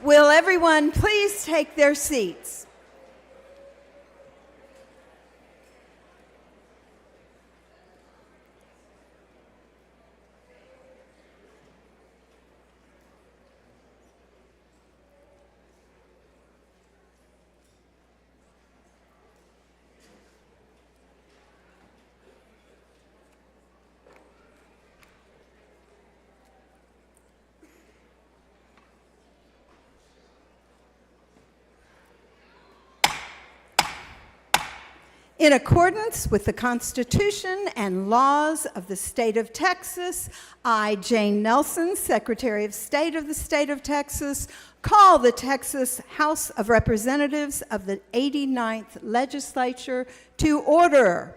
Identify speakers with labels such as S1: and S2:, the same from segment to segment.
S1: Will everyone please take their seats? In accordance with the Constitution and laws of the state of Texas, I, Jane Nelson, Secretary of State of the state of Texas, call the Texas House of Representatives of the 89th Legislature to order.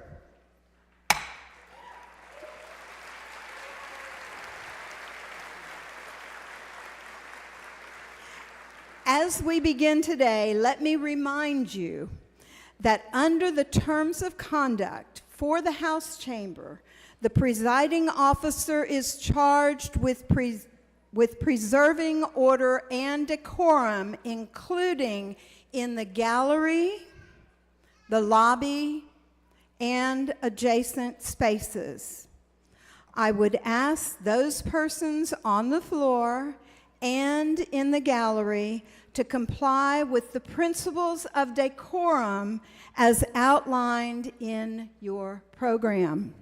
S1: As we begin today, let me remind you that under the terms of conduct for the House Chamber, the presiding officer is charged with preserving order and decorum, including in the gallery, the lobby, and adjacent spaces. I would ask those persons on the floor and in the gallery to comply with the principles of decorum as outlined in your program.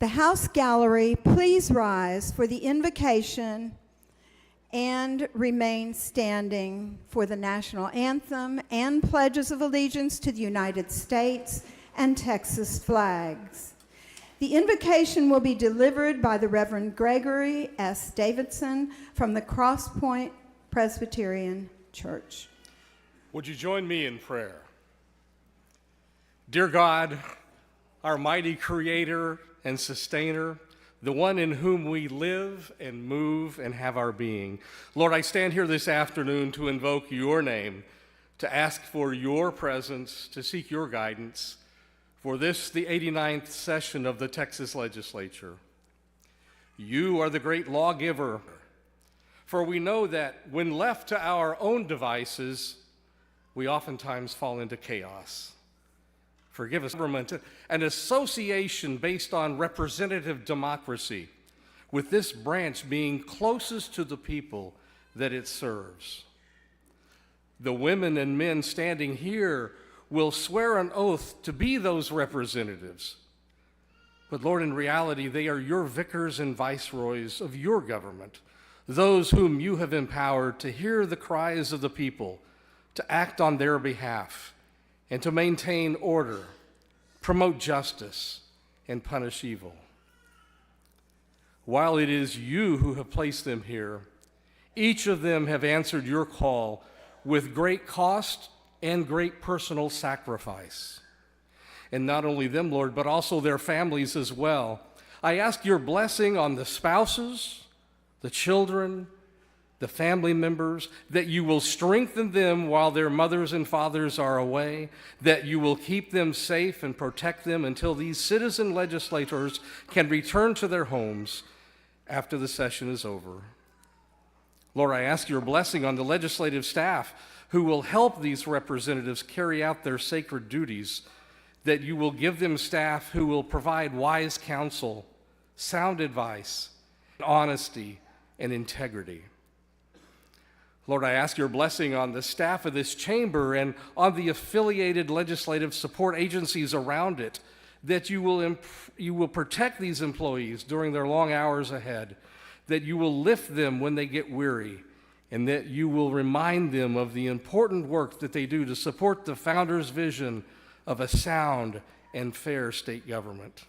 S1: The House Gallery, please rise for the invocation and remain standing for the national anthem and pledges of allegiance to the United States and Texas flags. The invocation will be delivered by the Reverend Gregory S. Davidson from the Cross Point Presbyterian Church.
S2: Would you join me in prayer? Dear God, our mighty creator and sustainer, the one in whom we live and move and have our being. Lord, I stand here this afternoon to invoke your name, to ask for your presence, to seek your guidance for this, the 89th session of the Texas Legislature. You are the great lawgiver, for we know that when left to our own devices, we oftentimes fall into chaos. Forgive us, government, an association based on representative democracy, with this branch being closest to the people that it serves. The women and men standing here will swear an oath to be those representatives. But Lord, in reality, they are your vicars and viceroys of your government, those whom you have empowered to hear the cries of the people, to act on their behalf, and to maintain order, promote justice, and punish evil. While it is you who have placed them here, each of them have answered your call with great cost and great personal sacrifice. And not only them, Lord, but also their families as well. I ask your blessing on the spouses, the children, the family members, that you will strengthen them while their mothers and fathers are away, that you will keep them safe and protect them until these citizen legislators can return to their homes after the session is over. Lord, I ask your blessing on the legislative staff who will help these representatives carry out their sacred duties, that you will give them staff who will provide wise counsel, sound advice, honesty, and integrity. Lord, I ask your blessing on the staff of this chamber and on the affiliated legislative support agencies around it, that you will protect these employees during their long hours ahead, that you will lift them when they get weary, and that you will remind them of the important work that they do to support the founder's vision of a sound and fair state government.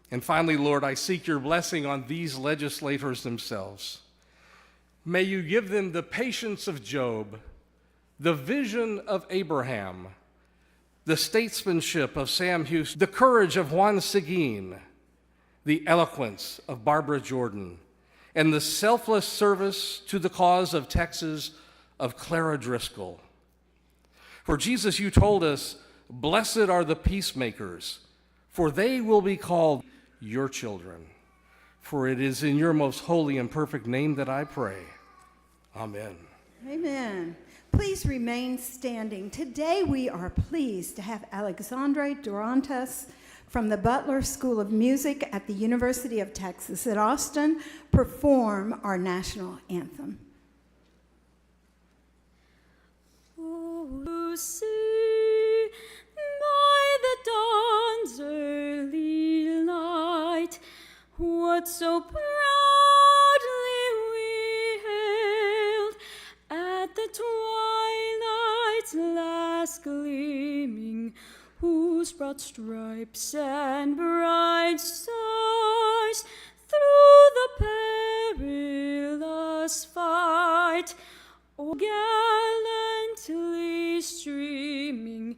S2: And finally, Lord, I seek your blessing on these legislators themselves. May you give them the patience of Job, the vision of Abraham, the statesmanship of Sam Houston, the courage of Juan Seguin, the eloquence of Barbara Jordan, and the selfless service to the cause of Texas of Clara Driscoll. For Jesus, you told us, blessed are the peacemakers, for they will be called your children. For it is in your most holy and perfect name that I pray. Amen.
S1: Amen. Please remain standing. Today we are pleased to have Alexandre Durantes from the Butler School of Music at the University of Texas at Austin perform our national anthem.
S3: Oh, see by the dawn's early light what so proudly we hailed at the twilight's last gleaming, whose broad stripes and bright stars through the perilous fight, oh, gallantly streaming,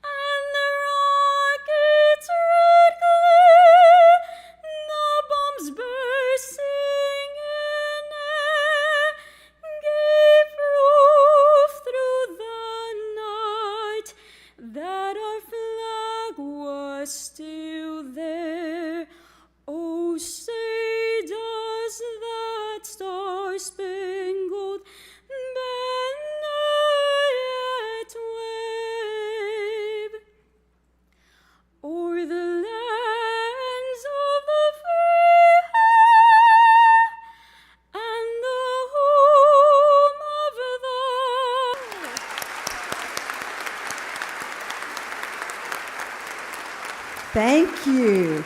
S3: and the rocket's red glare, the bombs bursting in air, gave proof through the night that our flag was still there. Oh, say does that star-spangled banner yet wave o'er the lands of the free and the home of the...
S1: Thank you.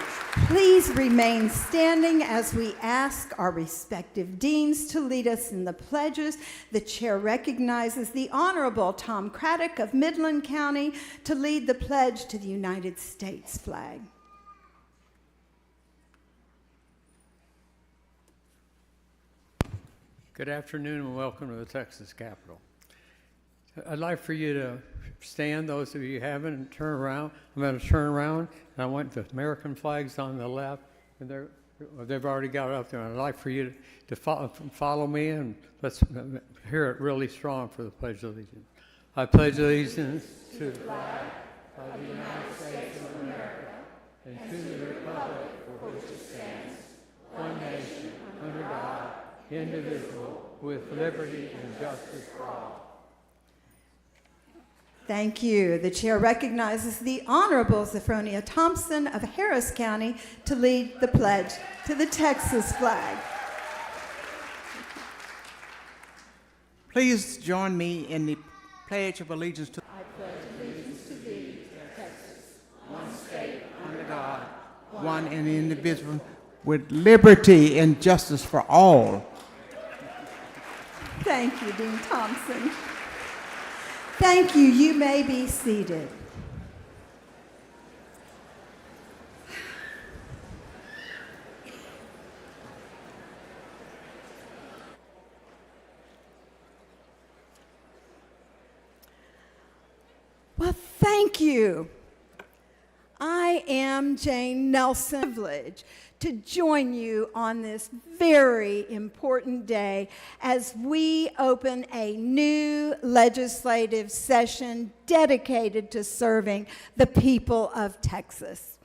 S1: Please remain standing as we ask our respective deans to lead us in the pledges. The chair recognizes the Honorable Tom Craddock of Midland County to lead the pledge to the United States flag.
S4: Good afternoon and welcome to the Texas Capitol. I'd like for you to stand, those of you who haven't, and turn around. I'm going to turn around, and I want the American flags on the left, and they've already got it up there. I'd like for you to follow me, and let's hear it really strong for the Pledge of Allegiance. I pledge allegiance to the flag of the United States of America and to the republic for which it stands, one nation, under God, indivisible, with liberty and justice for all.
S1: Thank you. The chair recognizes the Honorable Zephronia Thompson of Harris County to lead the pledge to the Texas flag.
S5: Please join me in the Pledge of Allegiance to
S1: I pledge allegiance to thee, Texas,
S5: one state under God, one and indivisible, with liberty and justice for all.
S1: Thank you, Dean Thompson. Thank you. You may be seated. Well, thank you. I am Jane Nelson, privileged to join you on this very important day as we open a new legislative session dedicated to serving the people of Texas.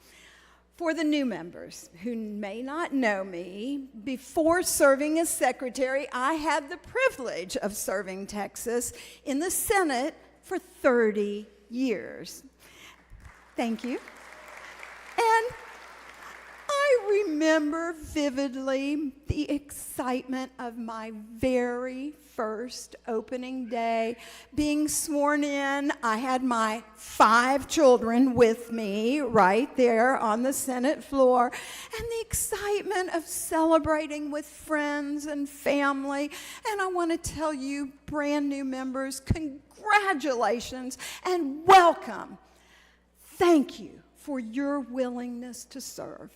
S1: For the new members who may not know me, before serving as secretary, I had the privilege of serving Texas in the Senate for 30 years. Thank you. And I remember vividly the excitement of my very first opening day, being sworn in. I had my 5 children with me right there on the Senate floor, and the excitement of celebrating with friends and family. And I want to tell you, brand new members, congratulations and welcome. Thank you for your willingness to serve.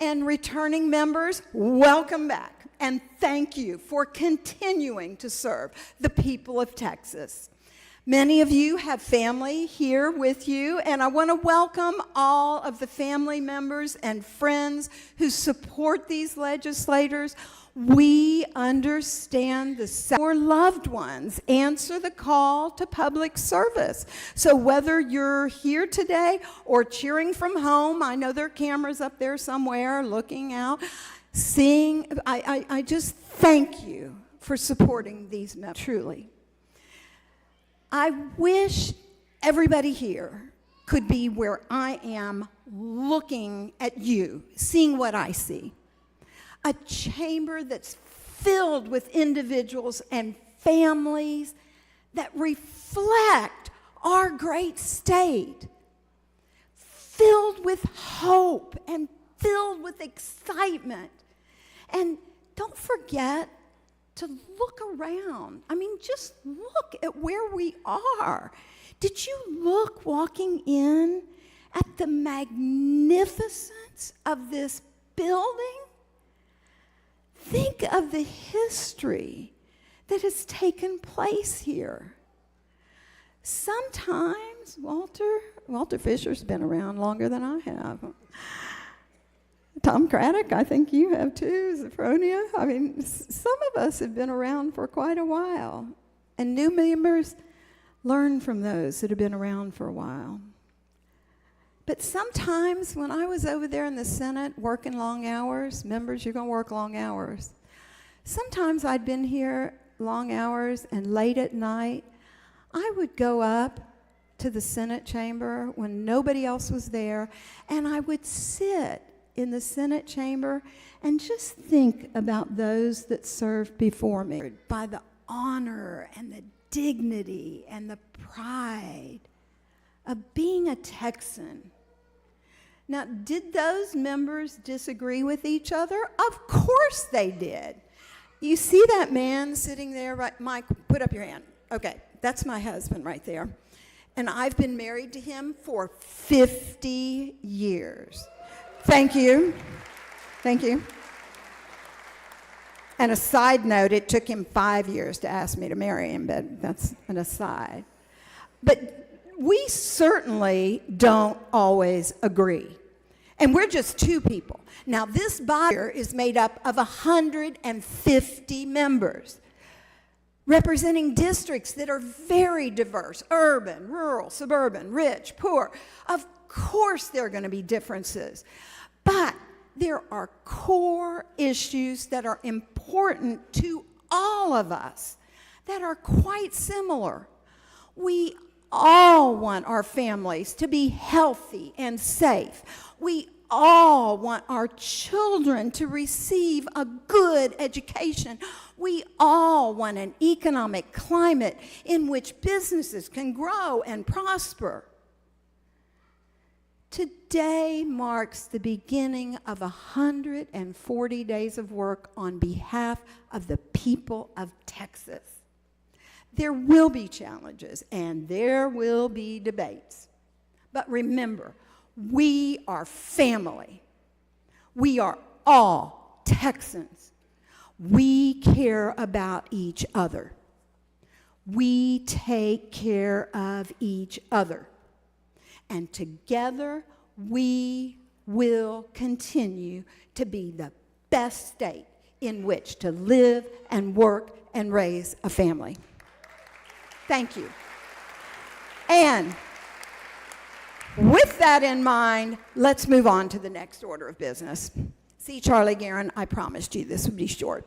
S1: And returning members, welcome back, and thank you for continuing to serve the people of Texas. Many of you have family here with you, and I want to welcome all of the family members and friends who support these legislators. We understand your loved ones answer the call to public service. So whether you're here today or cheering from home, I know there are cameras up there somewhere looking out, seeing, I just thank you for supporting these members, truly. I wish everybody here could be where I am, looking at you, seeing what I see. A chamber that's filled with individuals and families that reflect our great state, filled with hope and filled with excitement. And don't forget to look around. I mean, just look at where we are. Did you look walking in at the magnificence of this building? Think of the history that has taken place here. Sometimes, Walter Fisher's been around longer than I have. Tom Craddock, I think you have too, Sophronia. I mean, some of us have been around for quite a while, and new members learn from those that have been around for a while. But sometimes when I was over there in the Senate working long hours, members, you're going to work long hours. Sometimes I'd been here long hours, and late at night, I would go up to the Senate chamber when nobody else was there, and I would sit in the Senate chamber and just think about those that served before me, by the honor and the dignity and the pride of being a Texan. Now, did those members disagree with each other? Of course they did. You see that man sitting there, right? Mike, put up your hand. Okay, that's my husband right there. And I've been married to him for 50 years. Thank you. Thank you. And a side note, it took him 5 years to ask me to marry him, but that's an aside. But we certainly don't always agree. And we're just two people. Now, this body is made up of 150 members, representing districts that are very diverse: urban, rural, suburban, rich, poor. Of course there are going to be differences, but there are core issues that are important to all of us that are quite similar. We all want our families to be healthy and safe. We all want our children to receive a good education. We all want an economic climate in which businesses can grow and prosper. Today marks the beginning of 140 days of work on behalf of the people of Texas. There will be challenges and there will be debates. But remember, we are family. We are all Texans. We care about each other. We take care of each other. And together, we will continue to be the best state in which to live and work and raise a family. Thank you. And with that in mind, let's move on to the next order of business. See, Charlie Guerin, I promised you this would be short.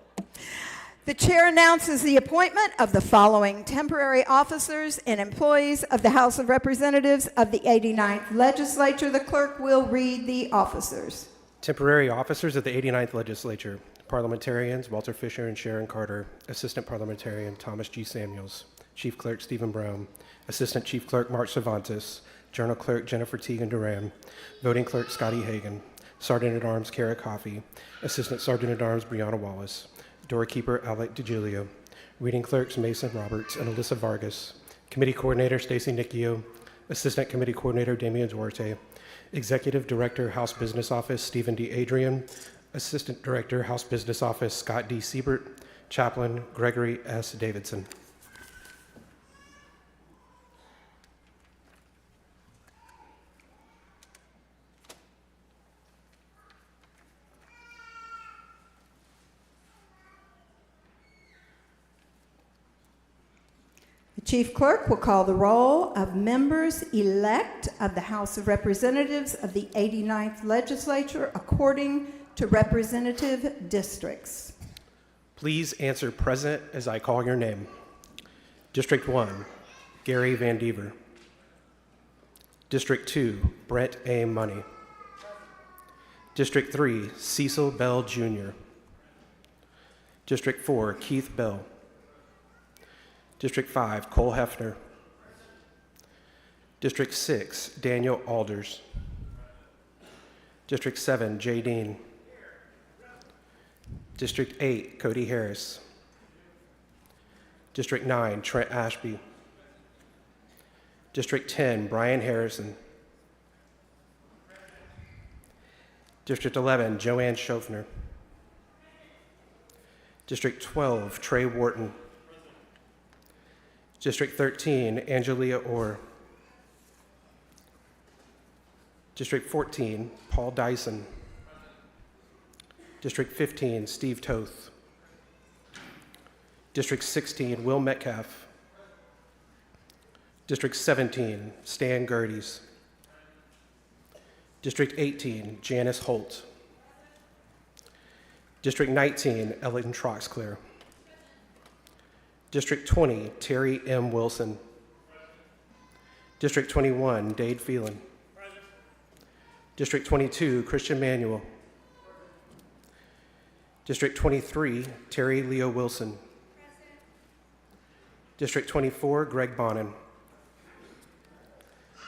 S1: The chair announces the appointment of the following temporary officers and employees of the House of Representatives of the 89th Legislature. The clerk will read the officers.
S6: Temporary officers of the 89th Legislature. Parliamentarians Walter Fisher and Sharon Carter. Assistant Parliamentarian Thomas G. Samuels. Chief Clerk Stephen Brown. Assistant Chief Clerk Mark Cervantes. Journal Clerk Jennifer Teagan Duran. Voting Clerk Scotty Hagan. Sergeant-at-Arms Kara Coffey. Assistant Sergeant-at-Arms Brianna Wallace. Doorkeeper Alec DiGiulio. Reading Clerks Mason Roberts and Alyssa Vargas. Committee Coordinator Stacy Nicchio. Assistant Committee Coordinator Damian Duarte. Executive Director House Business Office Stephen D. Adrian. Assistant Director House Business Office Scott D. Siebert. Chaplain Gregory S. Davidson.
S1: The Chief Clerk will call the roll of members-elect of the House of Representatives of the 89th Legislature according to representative districts.
S6: Please answer present as I call your name. District 1, Gary Van Dever. District 2, Brent A. Money. District 3, Cecil Bell Jr. District 4, Keith Bell. District 5, Cole Hefner. District 6, Daniel Alders. District 7, Jay Dean. District 8, Cody Harris. District 9, Trent Ashby. District 10, Brian Harrison. District 11, Joanne Schofner. District 12, Trey Wharton. District 13, Angelia Orr. District 14, Paul Dyson. District 15, Steve Toth. District 16, Will Metcalf. District 17, Stan Gerdes. District 18, Janice Holt. District 19, Ellen Troxclair. District 20, Terry M. Wilson. District 21, Dade Phelan. District 22, Christian Manuel. District 23, Terry Leo Wilson. District 24, Greg Bonin.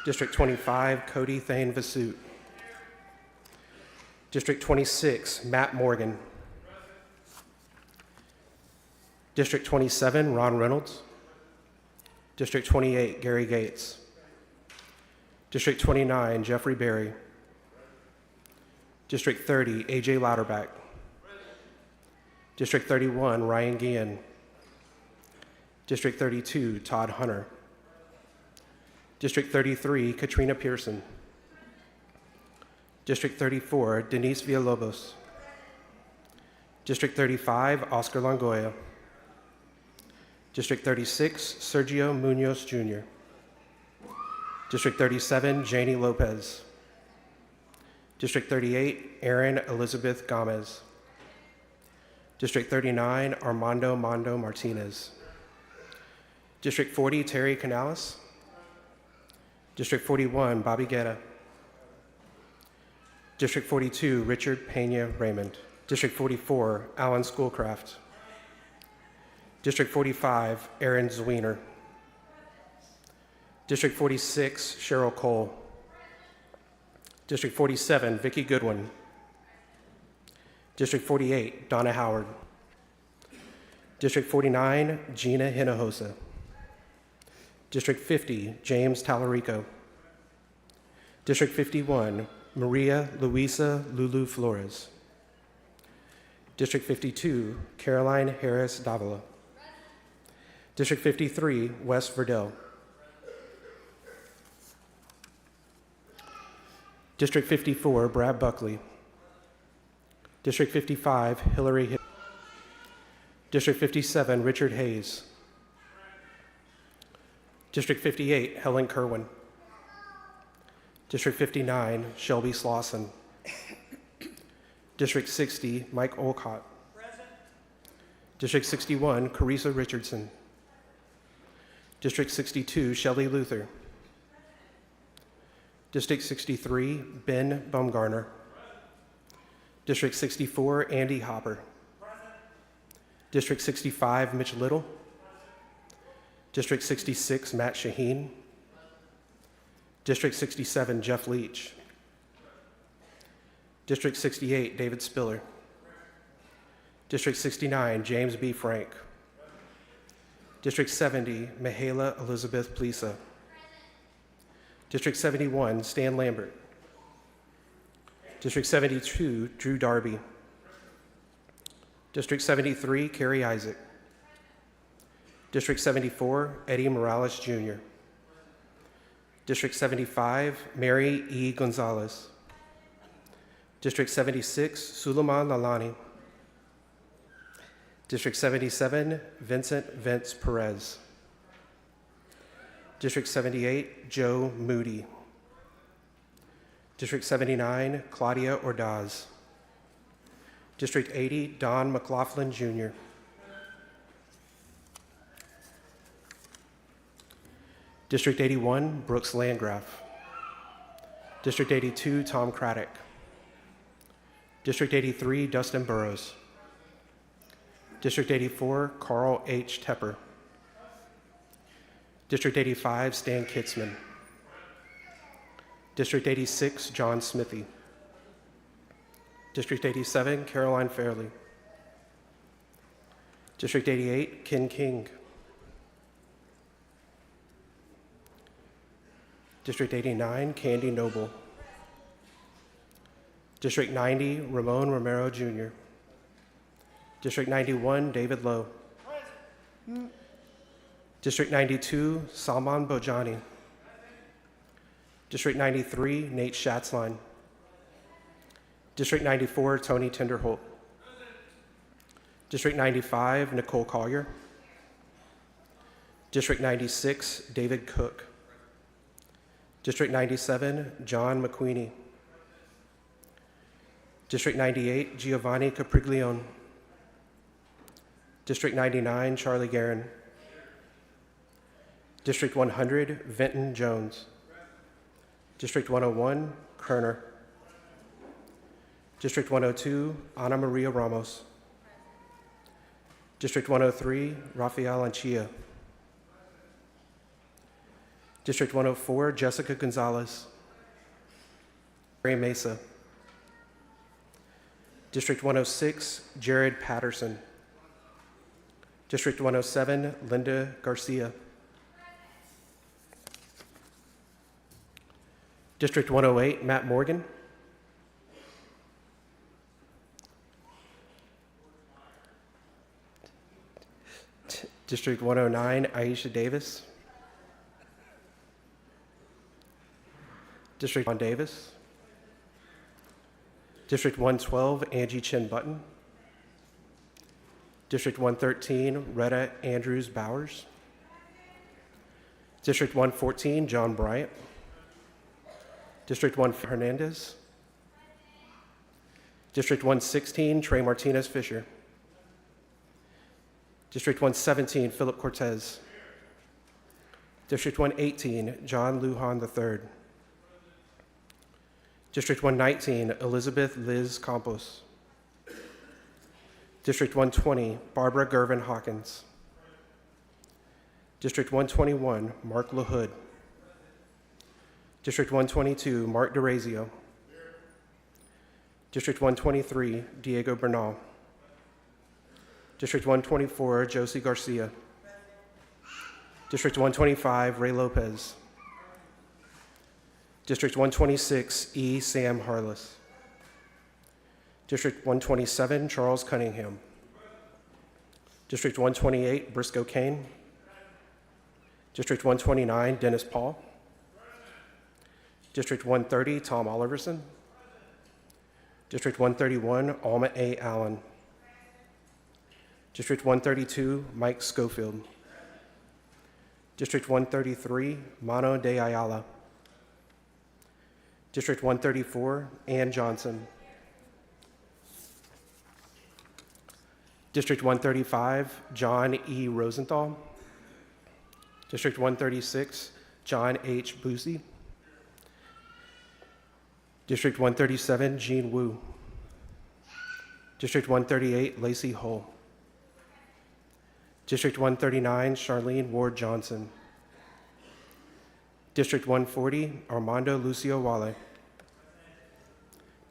S6: District 25, Cody Thane Vasut. District 26, Matt Morgan. District 27, Ron Reynolds. District 28, Gary Gates. District 29, Jeffrey Berry. District 30, AJ Lauterbach. District 31, Ryan Guillen. District 32, Todd Hunter. District 33, Katrina Pearson. District 34, Denise Villalobos. District 35, Oscar Longoya. District 36, Sergio Munoz Jr. District 37, Janie Lopez. District 38, Erin Elizabeth Gomez. District 39, Armando Mondo Martinez. District 40, Terry Canales. District 41, Bobby Guetta. District 42, Richard Pena Raymond. District 44, Alan Schoolcraft. District 45, Aaron Zwiener. District 46, Cheryl Cole. District 47, Vicki Goodwin. District 48, Donna Howard. District 49, Gina Hinojosa. District 50, James Talarico. District 51, Maria Luisa Lulu Flores. District 52, Caroline Harris Davila. District 53, Wes Verdell. District 54, Brad Buckley. District 55, Hillary Hill. District 57, Richard Hayes. District 58, Helen Kerwin. District 59, Shelby Slauson. District 60, Mike Olcott. District 61, Carissa Richardson. District 62, Shelley Luther. District 63, Ben Baumgartner. District 64, Andy Hopper. District 65, Mitch Little. District 66, Matt Shaheen. District 67, Jeff Leach. District 68, David Spiller. District 69, James B. Frank. District 70, Mihaela Elizabeth Plisa. District 71, Stan Lambert. District 72, Drew Darby. District 73, Carrie Isaac. District 74, Eddie Morales Jr. District 75, Mary E. Gonzalez. District 76, Suleiman Lalani. District 77, Vincent Vince Perez. District 78, Joe Moody. District 79, Claudia Ordaz. District 80, Don McLaughlin Jr. District 81, Brooks Landgraf. District 82, Tom Craddock. District 83, Dustin Burrows. District 84, Carl H. Tepper. District 85, Stan Kitzman. District 86, John Smithy. District 87, Caroline Fairley. District 88, Ken King. District 89, Candy Noble. District 90, Ramon Romero Jr. District 91, David Lowe. District 92, Salman Bojani. District 93, Nate Schatzline. District 94, Tony Tinderholt. District 95, Nicole Collier. District 96, David Cook. District 97, John McQueenie. District 98, Giovanni Capriglione. District 99, Charlie Guerin. District 100, Vinton Jones. District 101, Kerner. District 102, Ana Maria Ramos. District 103, Rafael Anchia. District 104, Jessica Gonzalez. Mary Mesa. District 106, Jared Patterson. District 107, Linda Garcia. District 108, Matt Morgan. District 109, Aisha Davis. District 1 Davis. District 112, Angie Chin Button. District 113, Retta Andrews Bowers. District 114, John Bryant. District 1 Hernandez. District 116, Trey Martinez Fisher. District 117, Philip Cortez. District 118, John Lujan III. District 119, Elizabeth Liz Campos. District 120, Barbara Gervin Hawkins. District 121, Mark LaHood. District 122, Mark DeRazio. District 123, Diego Bernal. District 124, Josie Garcia. District 125, Ray Lopez. District 126, E. Sam Harless. District 127, Charles Cunningham. District 128, Briscoe Kane. District 129, Dennis Paul. District 130, Tom Oliverson. District 131, Alma A. Allen. District 132, Mike Schofield. District 133, Mano de Ayala. District 134, Ann Johnson. District 135, John E. Rosenthal. District 136, John H. Boosie. District 137, Jean Wu. District 138, Lacey Hull. District 139, Charlene Ward Johnson. District 140, Armando Lucio Wale.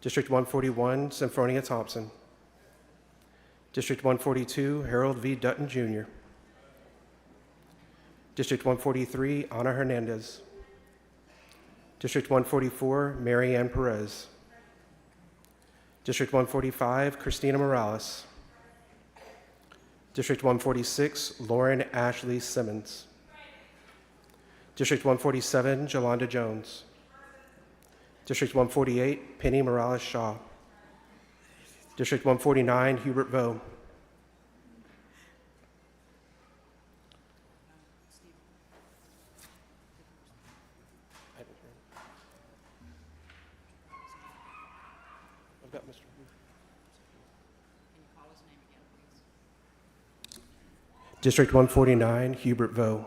S6: District 141, Symphonia Thompson. District 142, Harold V. Dutton Jr. District 143, Ana Hernandez. District 144, Mary Ann Perez. District 145, Christina Morales. District 146, Lauren Ashley Simmons. District 147, Jolanda Jones. District 148, Penny Morales Shaw. District 149, Hubert Vo. I've got Mr. District 149, Hubert Vo.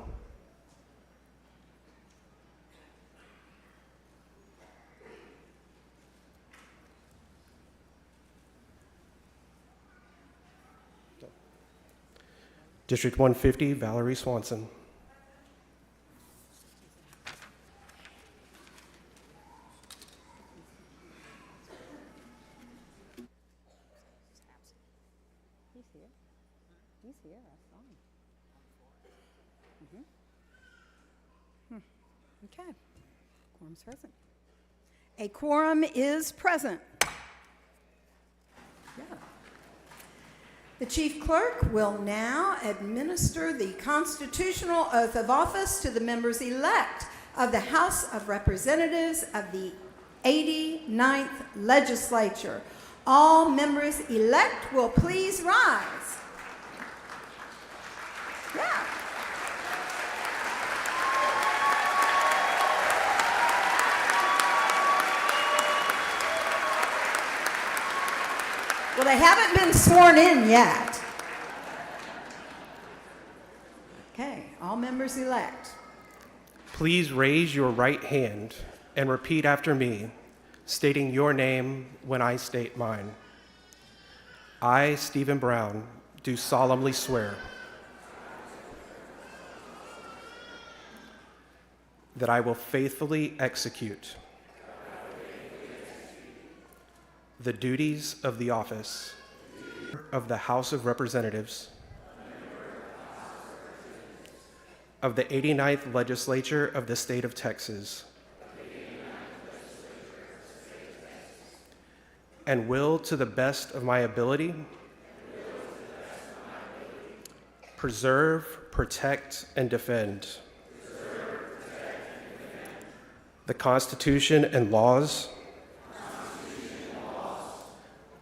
S6: District 150, Valerie Swanson.
S1: Okay. Quorum's present. A quorum is present. Yeah. The chief clerk will now administer the constitutional oath of office to the members-elect of the House of Representatives of the 89th Legislature. All members-elect will please rise. Yeah. Well, they haven't been sworn in yet. Okay, all members-elect.
S6: Please raise your right hand and repeat after me, stating your name when I state mine. I, Stephen Brown, do solemnly swear that I will faithfully execute the duties of the office of the House of Representatives of the 89th Legislature of the State of Texas, and will, to the best of my ability, preserve, protect, and defend the Constitution and laws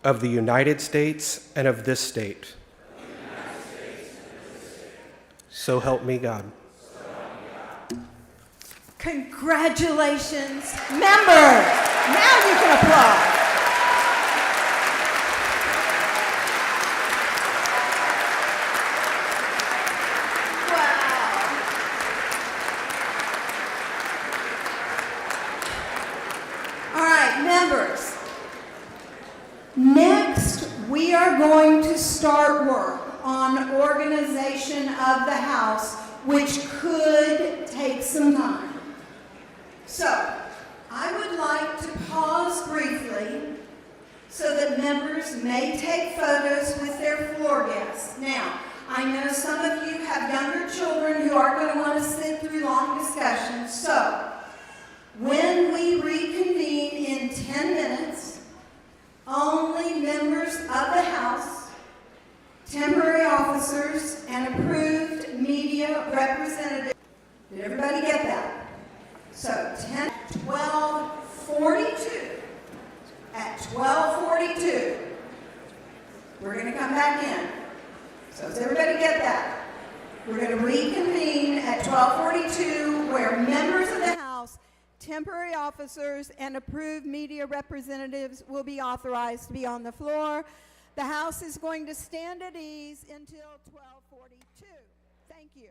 S6: of the United States and of this state. So help me God.
S1: Congratulations, members. Now you can applaud. All right, members. Next, we are going to start work on organization of the House, which could take some time. So, I would like to pause briefly so that members may take photos with their floor guests. Now, I know some of you have younger children who aren't going to want to sit through long discussions, so when we reconvene in 10 minutes, only members of the House, temporary officers, and approved media representatives. Did everybody get that? So 12:42. At 12:42, we're going to come back in. So does everybody get that? We're going to reconvene at 12:42, where members of the House, temporary officers, and approved media representatives will be authorized to be on the floor. The House is going to stand at ease until 12:42. Thank you.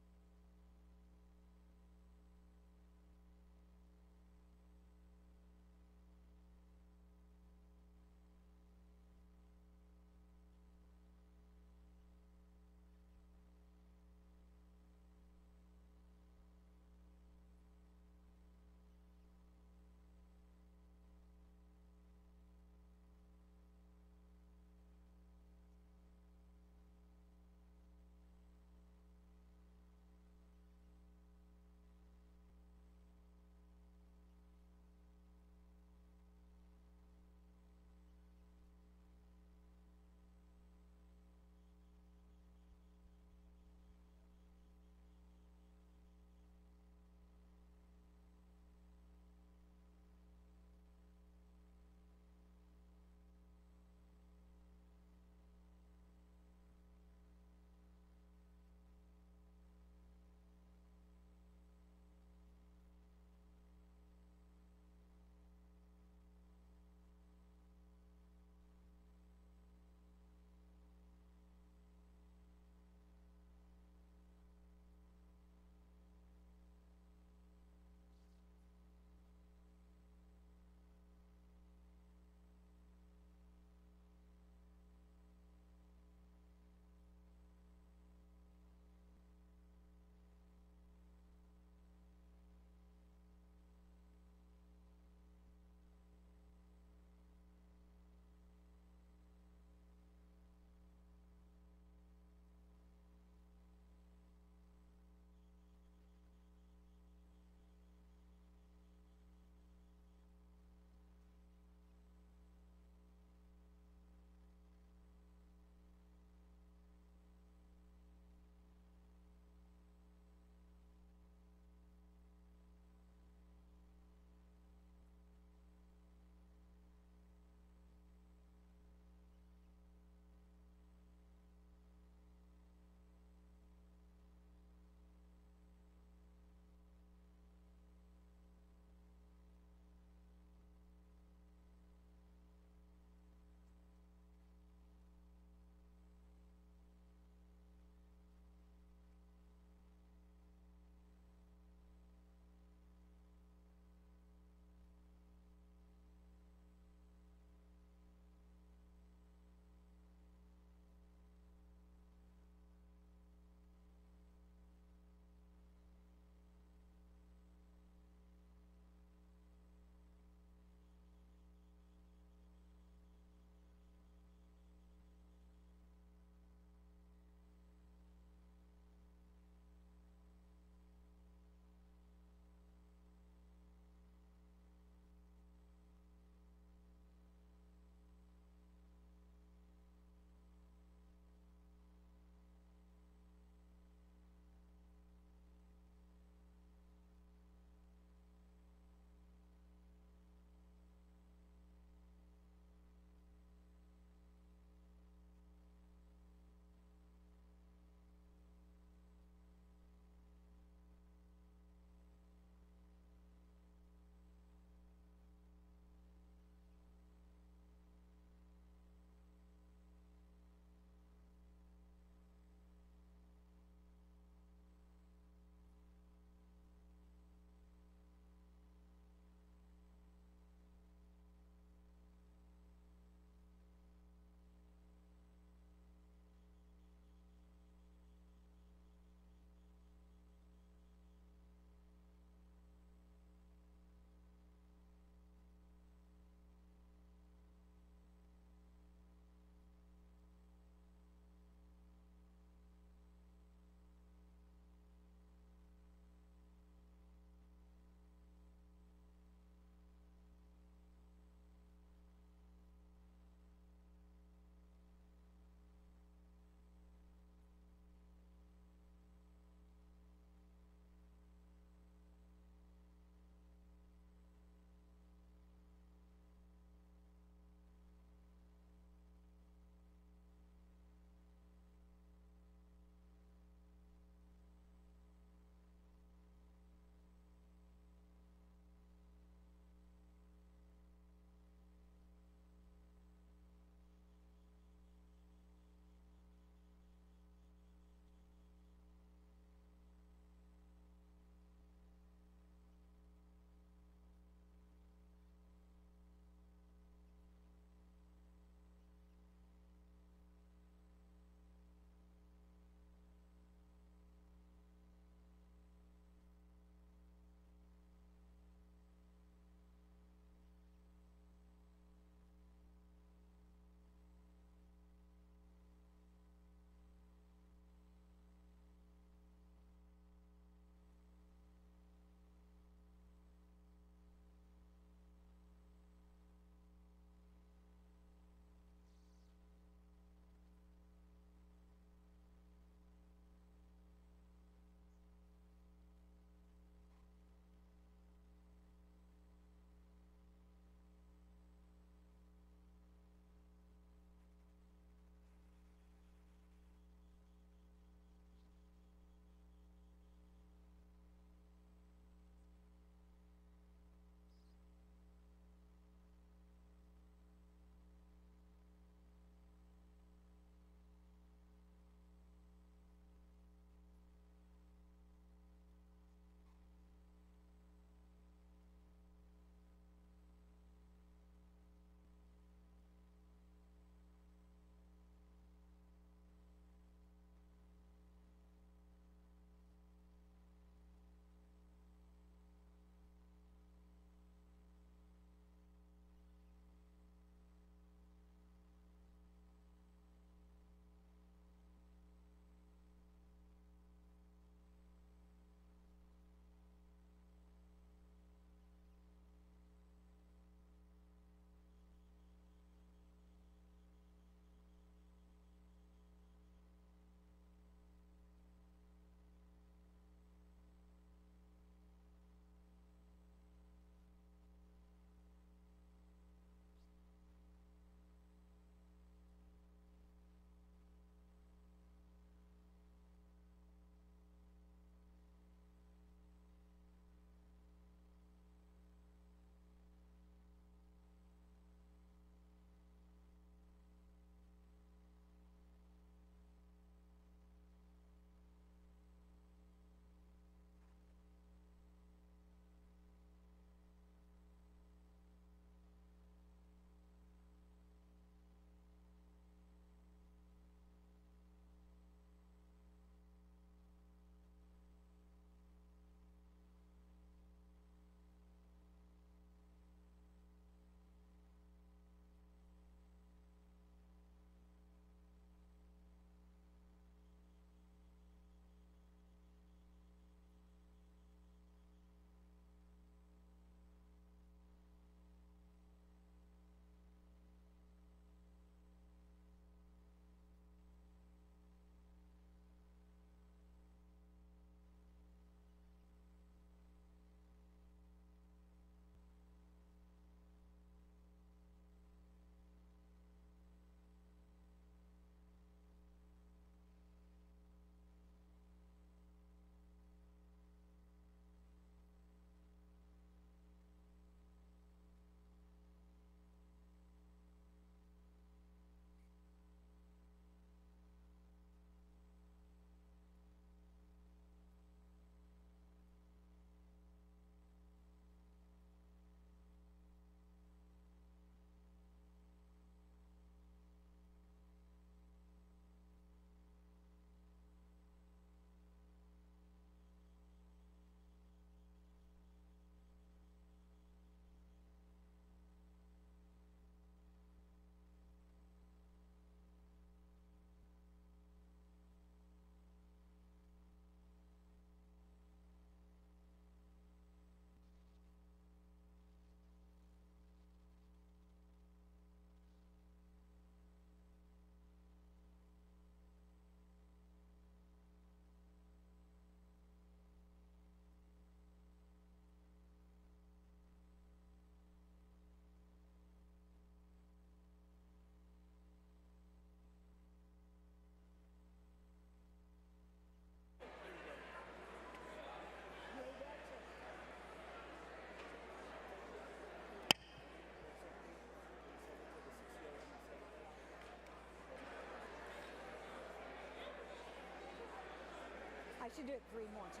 S1: should do it 3 more times.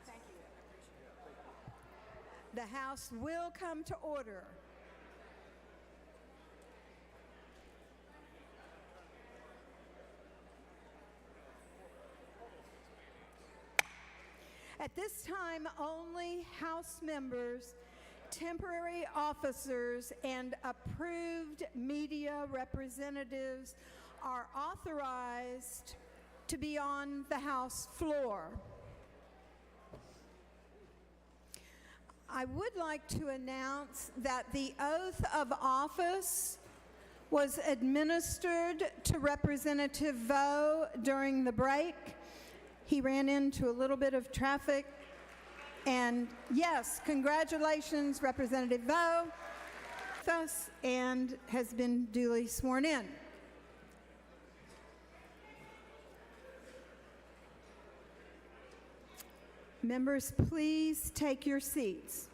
S1: Thank you. The House will come to order. At this time, only House members, temporary officers, and approved media representatives are authorized to be on the House floor. I would like to announce that the oath of office was administered to Representative Vo during the break. He ran into a little bit of traffic. And yes, congratulations, Representative Vo, with us and has been duly sworn in. Members, please take your seats.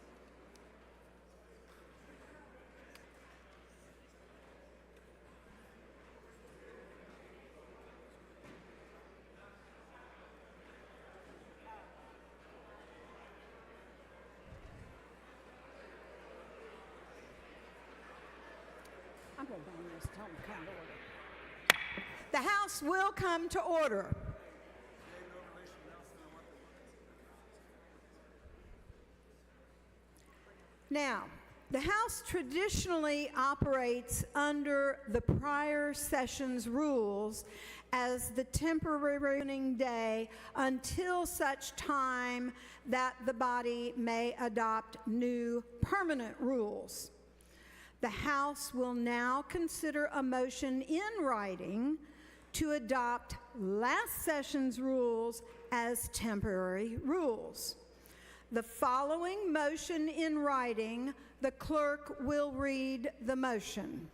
S1: I'm going to bring this to come to order. The House will come to order. Now, the House traditionally operates under the prior session's rules as the temporary ruling day until such time that the body may adopt new permanent rules. The House will now consider a motion in writing to adopt last session's rules as temporary rules. The following motion in writing, the clerk will read the motion.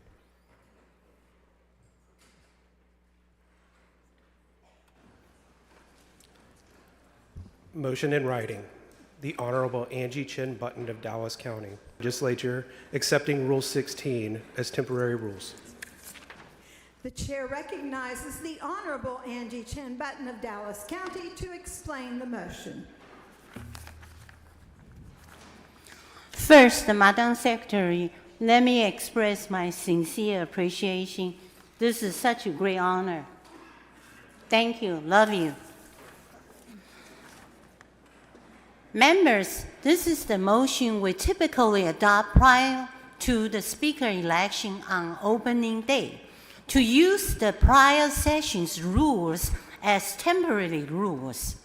S6: Motion in writing. The Honorable Angie Chin Button of Dallas County Legislature accepting Rule 16 as temporary rules.
S1: The chair recognizes the Honorable Angie Chin Button of Dallas County to explain the motion.
S7: First, Madam Secretary, let me express my sincere appreciation. This is such a great honor. Thank you. Love you. Members, this is the motion we typically adopt prior to the speaker election on opening day, to use the prior session's rules as temporary rules.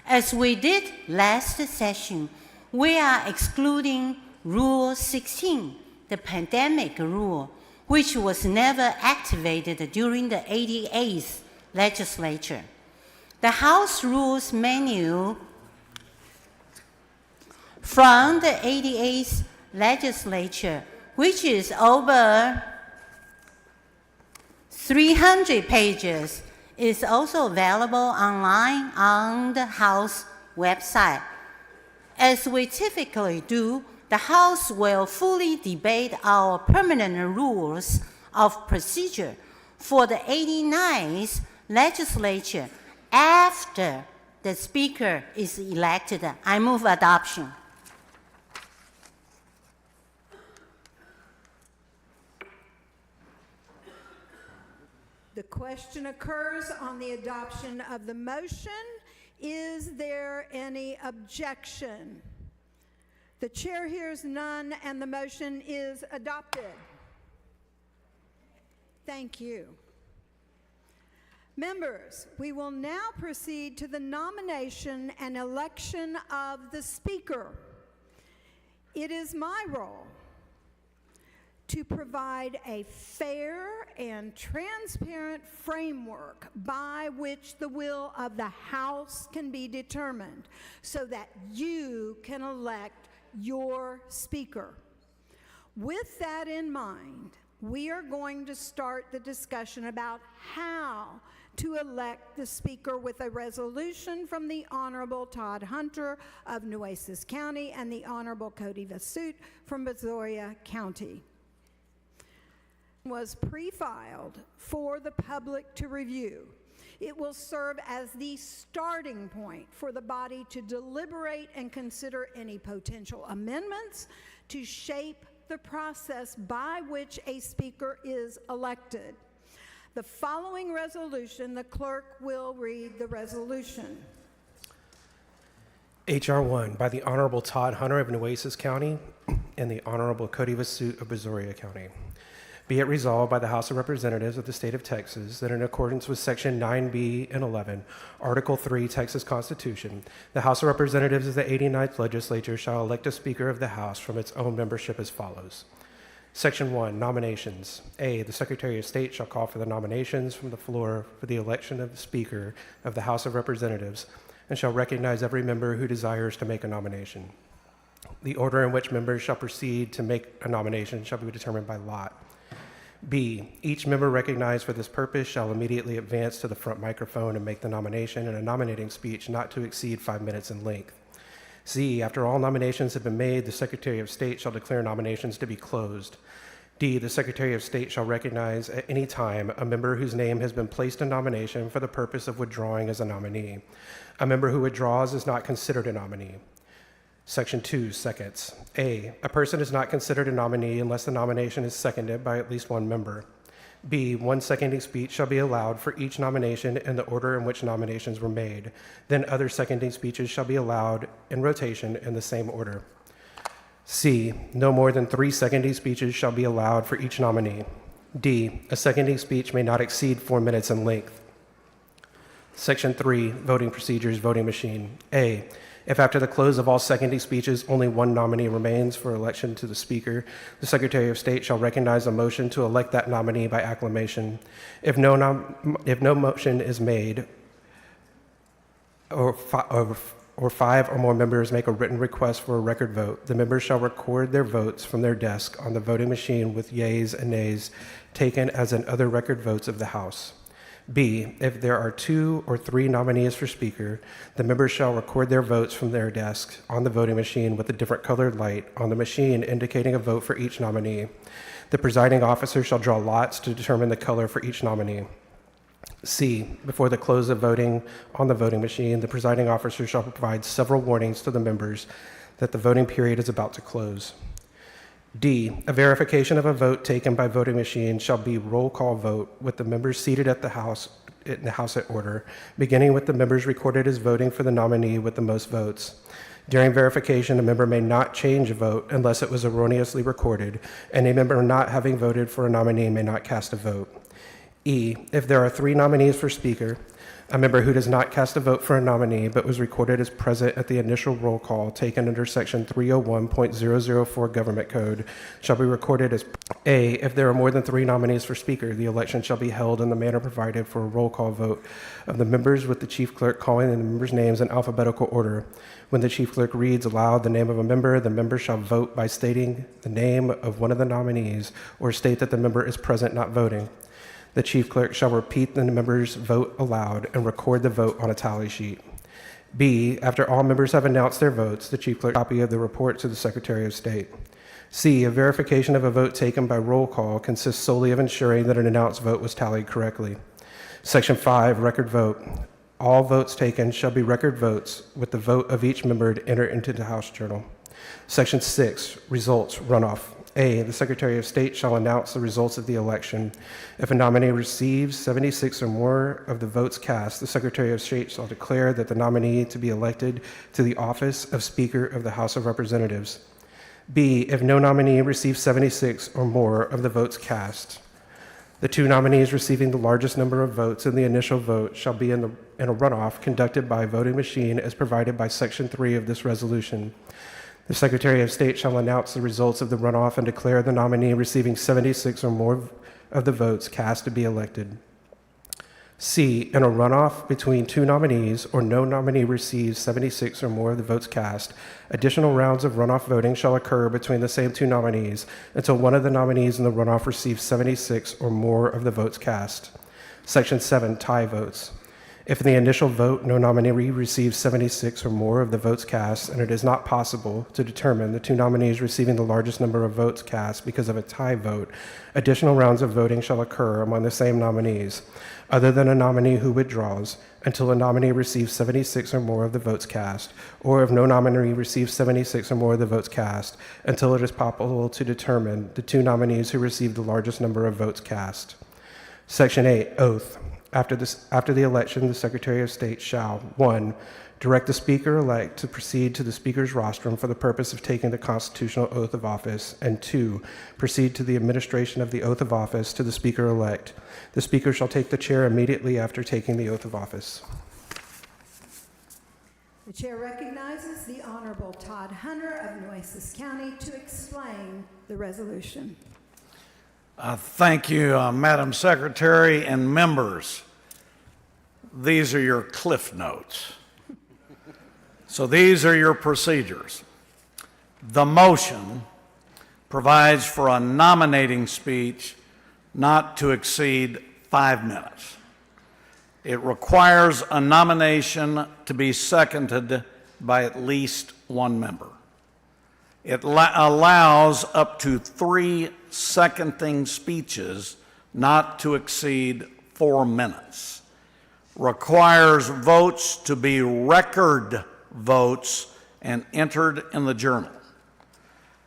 S7: As we did last session, we are excluding Rule 16, the pandemic rule, which was never activated during the 88th legislature. The House Rules Manual from the 88th legislature, which is over 300 pages, is also available online on the House website. As we typically do, the House will fully debate our permanent rules of procedure for the 89th legislature after the Speaker is elected. I move adoption.
S1: The question occurs on the adoption of the motion. Is there any objection? The chair hears none, and the motion is adopted. Thank you. Members, we will now proceed to the nomination and election of the Speaker. It is my role to provide a fair and transparent framework by which the will of the House can be determined so that you can elect your Speaker. With that in mind, we are going to start the discussion about how to elect the Speaker with a resolution from the Honorable Todd Hunter of Nueces County and the Honorable Cody Vasut from Brazoria County. Was pre-filed for the public to review. It will serve as the starting point for the body to deliberate and consider any potential amendments to shape the process by which a speaker is elected. The following resolution, the clerk will read the resolution.
S6: H.R. 1 by the Honorable Todd Hunter of Nueces County and the Honorable Cody Vasut of Brazoria County. Be it resolved by the House of Representatives of the State of Texas that in accordance with Section 9B and 11, Article 3, Texas Constitution, the House of Representatives of the 89th Legislature shall elect a Speaker of the House from its own membership as follows. Section 1, Nominations. A, the Secretary of State shall call for the nominations from the floor for the election of the Speaker of the House of Representatives and shall recognize every member who desires to make a nomination. The order in which members shall proceed to make a nomination shall be determined by lot. B, each member recognized for this purpose shall immediately advance to the front microphone and make the nomination in a nominating speech not to exceed 5 minutes in length. C, after all nominations have been made, the Secretary of State shall declare nominations to be closed. D, the Secretary of State shall recognize at any time a member whose name has been placed in nomination for the purpose of withdrawing as a nominee. A member who withdraws is not considered a nominee. Section 2, seconds. A person is not considered a nominee unless the nomination is seconded by at least one member. B, 1 seconding speech shall be allowed for each nomination in the order in which nominations were made. Then other seconding speeches shall be allowed in rotation in the same order. C, no more than 3 seconding speeches shall be allowed for each nominee. D, a seconding speech may not exceed 4 minutes in length. Section 3, voting procedures, voting machine. A, if after the close of all seconding speeches only one nominee remains for election to the Speaker, the Secretary of State shall recognize a motion to elect that nominee by acclamation. If no motion is made, or 5 or more members make a written request for a record vote, the members shall record their votes from their desk on the voting machine with yeas and nays taken as in other record votes of the House. B, if there are 2 or 3 nominees for Speaker, the members shall record their votes from their desks on the voting machine with a different colored light on the machine indicating a vote for each nominee. The presiding officer shall draw lots to determine the color for each nominee. C, before the close of voting on the voting machine, the presiding officer shall provide several warnings to the members that the voting period is about to close. D, a verification of a vote taken by voting machine shall be roll call vote with the members seated in the House at order, beginning with the members recorded as voting for the nominee with the most votes. During verification, a member may not change a vote unless it was erroneously recorded, and a member not having voted for a nominee may not cast a vote. E, if there are 3 nominees for Speaker, a member who does not cast a vote for a nominee but was recorded as present at the initial roll call taken under Section 301.004 Government Code shall be recorded as A. If there are more than 3 nominees for Speaker, the election shall be held in the manner provided for a roll call vote of the members with the Chief Clerk calling the members' names in alphabetical order. When the Chief Clerk reads aloud the name of a member, the member shall vote by stating the name of one of the nominees or state that the member is present not voting. The Chief Clerk shall repeat the member's vote aloud and record the vote on a tally sheet. B, after all members have announced their votes, the Chief Clerk copy of the report to the Secretary of State. C, a verification of a vote taken by roll call consists solely of ensuring that an announced vote was tallied correctly. Section 5, record vote. All votes taken shall be record votes with the vote of each member to enter into the House Journal. Section 6, results, runoff. A, the Secretary of State shall announce the results of the election. If a nominee receives 76 or more of the votes cast, the Secretary of State shall declare that the nominee to be elected to the office of Speaker of the House of Representatives. B, if no nominee receives 76 or more of the votes cast, the 2 nominees receiving the largest number of votes in the initial vote shall be in a runoff conducted by a voting machine as provided by Section 3 of this resolution. The Secretary of State shall announce the results of the runoff and declare the nominee receiving 76 or more of the votes cast to be elected. C, in a runoff between 2 nominees or no nominee receives 76 or more of the votes cast, additional rounds of runoff voting shall occur between the same 2 nominees until one of the nominees in the runoff receives 76 or more of the votes cast. Section 7, tie votes. If in the initial vote no nominee receives 76 or more of the votes cast, and it is not possible to determine the two nominees receiving the largest number of votes cast because of a tie vote, additional rounds of voting shall occur among the same nominees, other than a nominee who withdraws, until a nominee receives 76 or more of the votes cast, or if no nominee receives 76 or more of the votes cast, until it is possible to determine the two nominees who receive the largest number of votes cast. Section 8, oath. After the election, the Secretary of State shall, 1, direct the Speaker-elect to proceed to the Speaker's rostrum for the purpose of taking the constitutional oath of office, and 2, proceed to the administration of the oath of office to the Speaker-elect. The Speaker shall take the chair immediately after taking the oath of office.
S1: The chair recognizes the Honorable Todd Hunter of Nueces County to explain the resolution.
S8: Thank you, Madam Secretary and members. These are your cliff notes. So these are your procedures. The motion provides for a nominating speech not to exceed 5 minutes. It requires a nomination to be seconded by at least one member. It allows up to 3 seconding speeches not to exceed 4 minutes. Requires votes to be record votes and entered in the journal.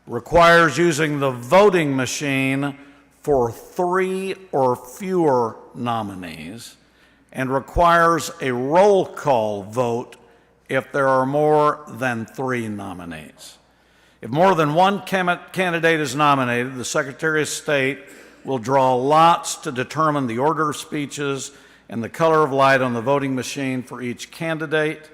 S8: Requires using the voting machine for 3 or fewer nominees, and requires a roll call vote if there are more than 3 nominees. If more than one candidate is nominated, the Secretary of State will draw lots to determine the order of speeches and the color of light on the voting machine for each candidate.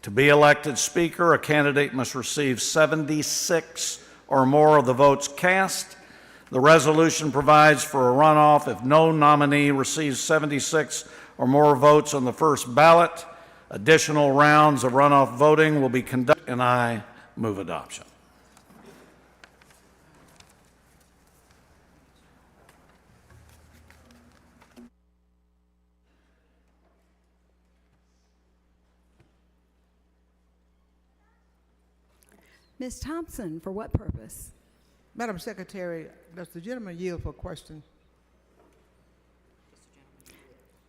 S8: To be elected Speaker, a candidate must receive 76 or more of the votes cast. The resolution provides for a runoff if no nominee receives 76 or more votes on the first ballot. Additional rounds of runoff voting will be conducted, and I move adoption.
S1: Ms. Thompson, for what purpose?
S5: Madam Secretary, does the gentleman yield for question?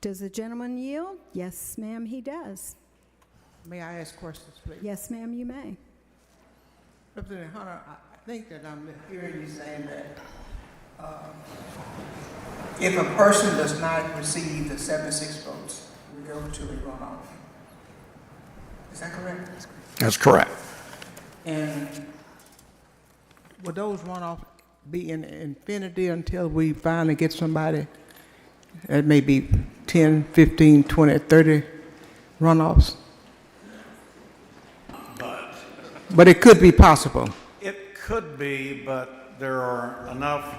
S1: Does the gentleman yield? Yes, ma'am, he does.
S5: May I ask questions, please?
S1: Yes, ma'am, you may.
S5: Representative Hunter, I think that I'm hearing you saying that if a person does not receive the 76 votes, we go to a runoff. Is that correct?
S8: That's correct.
S5: And will those runoffs be in infinity until we finally get somebody? It may be 10, 15, 20, 30 runoffs. But it could be possible.
S8: It could be, but there are enough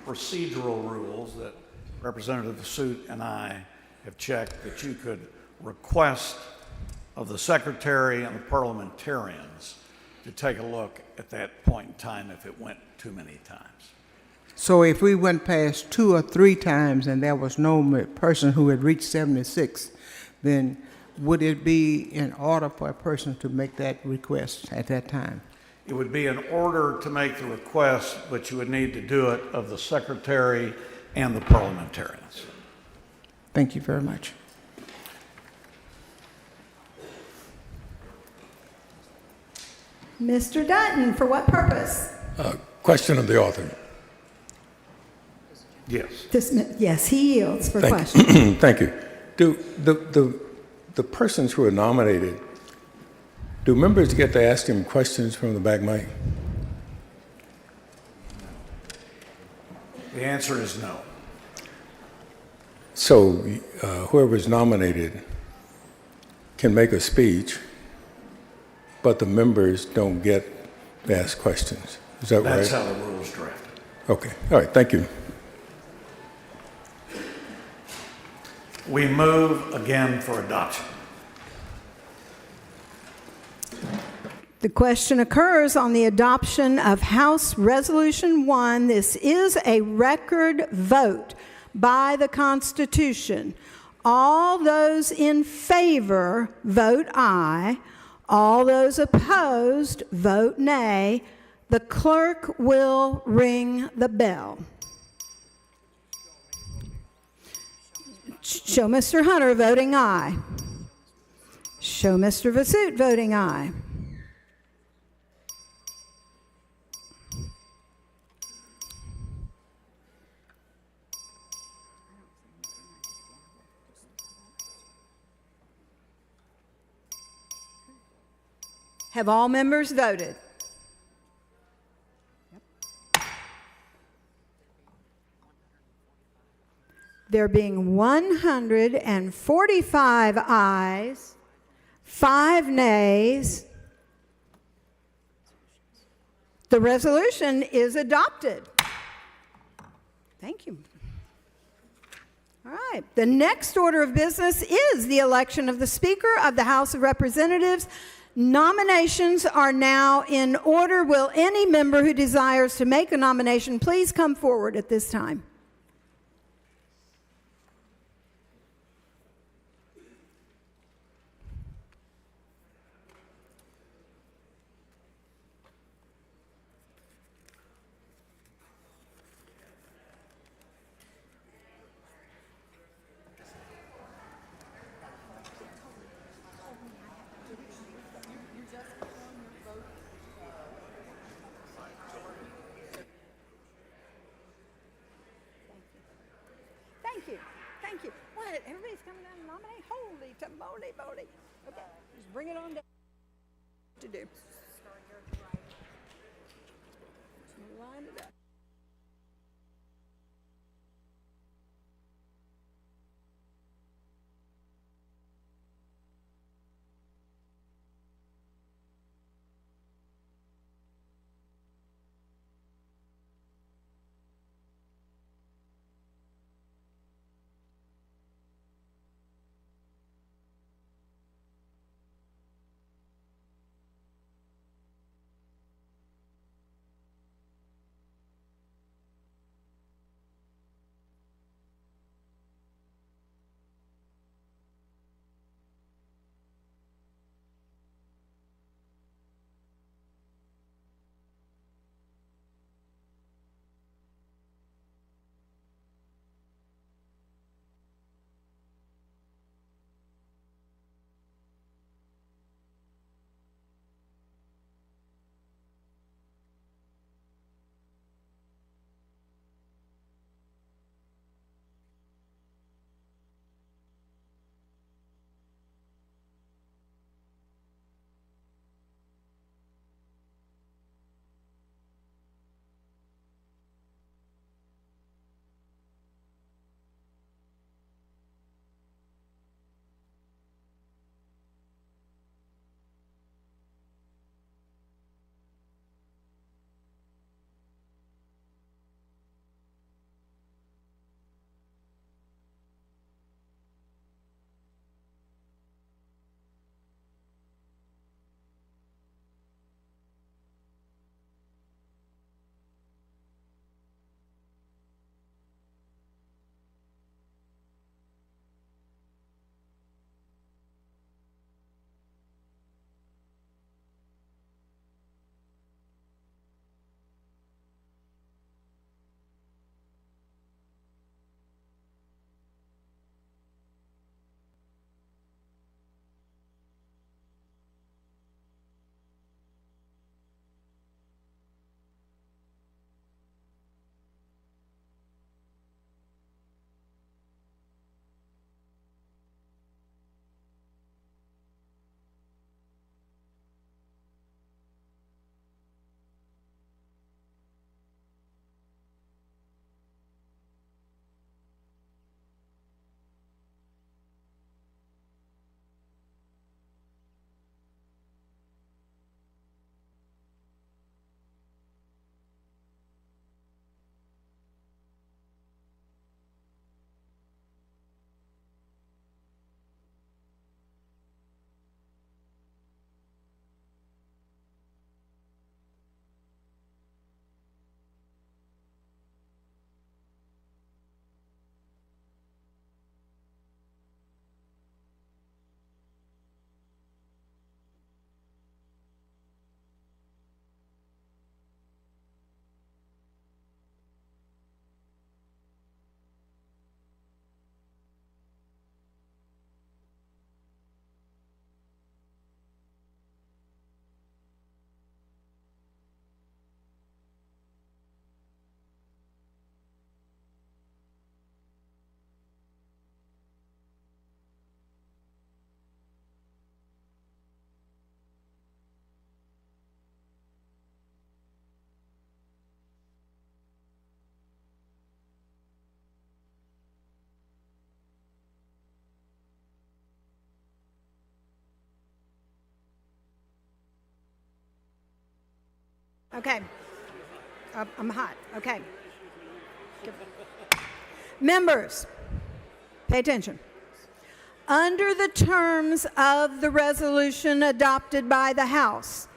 S8: procedural rules that Representative Suit and I have checked that you could request of the Secretary and the parliamentarians to take a look at that point in time if it went too many times.
S5: So if we went past 2 or 3 times and there was no person who had reached 76, then would it be in order for a person to make that request at that time?
S8: It would be in order to make the request, but you would need to do it of the Secretary and the parliamentarians.
S5: Thank you very much.
S1: Mr. Dutton, for what purpose?
S9: Question of the author.
S8: Yes.
S1: Yes, he yields for
S9: Thank
S1: question.
S9: you. Thank you. Do the persons who are nominated, do members get to ask them questions from the back mic?
S8: The answer is no.
S9: So whoever is nominated can make a speech, but the members don't get to ask questions. Is that right?
S8: That's how the rule is drafted.
S9: Okay. All right. Thank you.
S8: We move again for adoption.
S1: The question occurs on the adoption of House Resolution 1. This is a record vote. by the Constitution. All those in favor vote aye. All those opposed vote nay. The clerk will ring the bell. Show Mr. Hunter voting aye. Show Mr. Vasut voting aye. Have all members voted? There being 145 ayes, 5 nays, the resolution is adopted. Thank you. All right. The next order of business is the election of the Speaker of the House of Representatives. Nominations are now in order. Will any member who desires to make a nomination please come forward at this time? Thank you. Thank you. What? Everybody's coming down to nominate? Holy tamale, moly. Okay, just bring it on down. To do. Line it up. Okay. I'm hot. Okay. Members, pay attention. Under the terms of the resolution adopted by the House,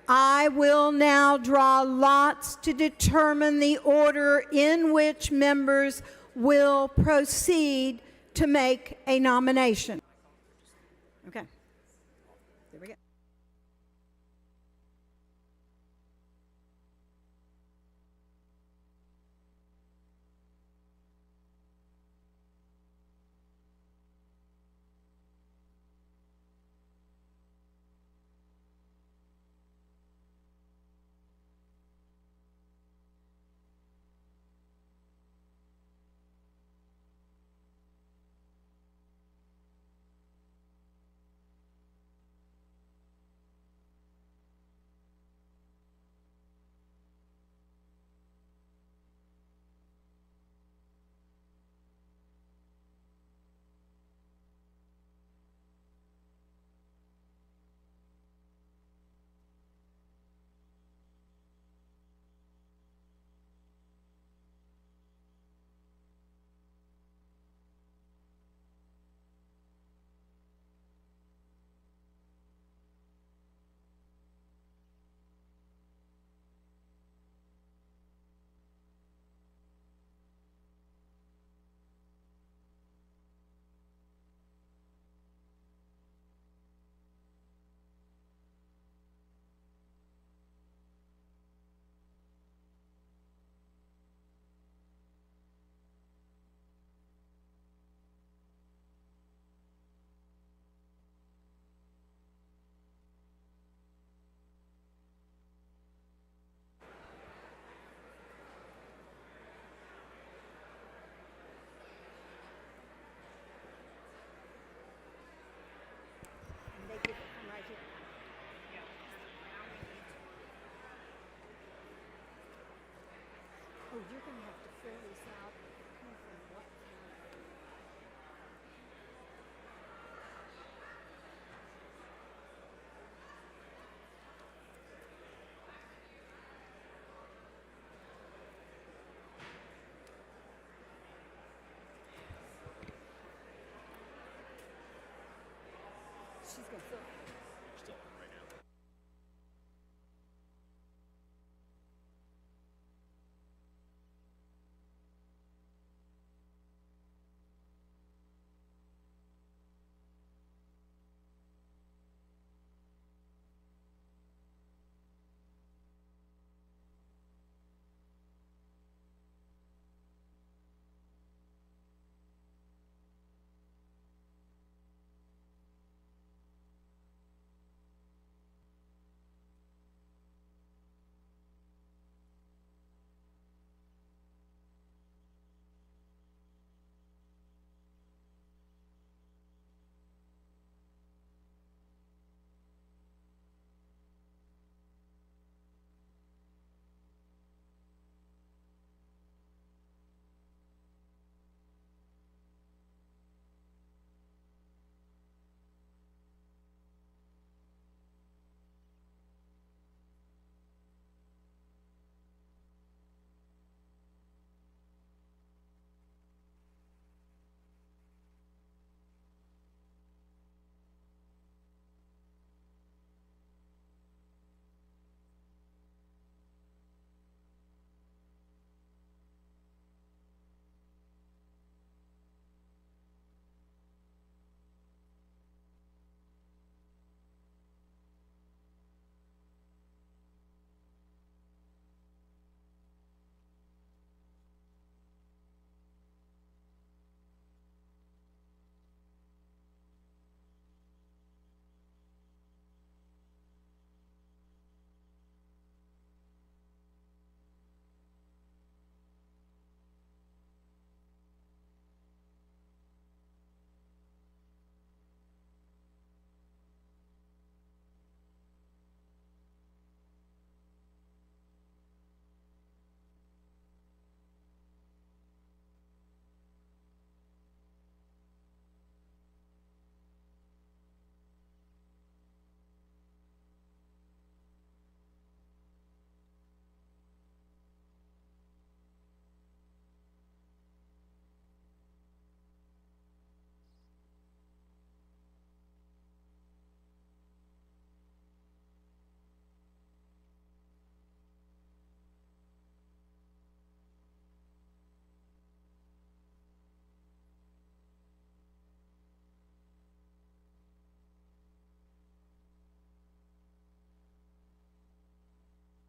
S1: I will now draw lots to determine the order in which members will proceed to make a nomination. Okay. There we go. Oh, you're going to have to fill this out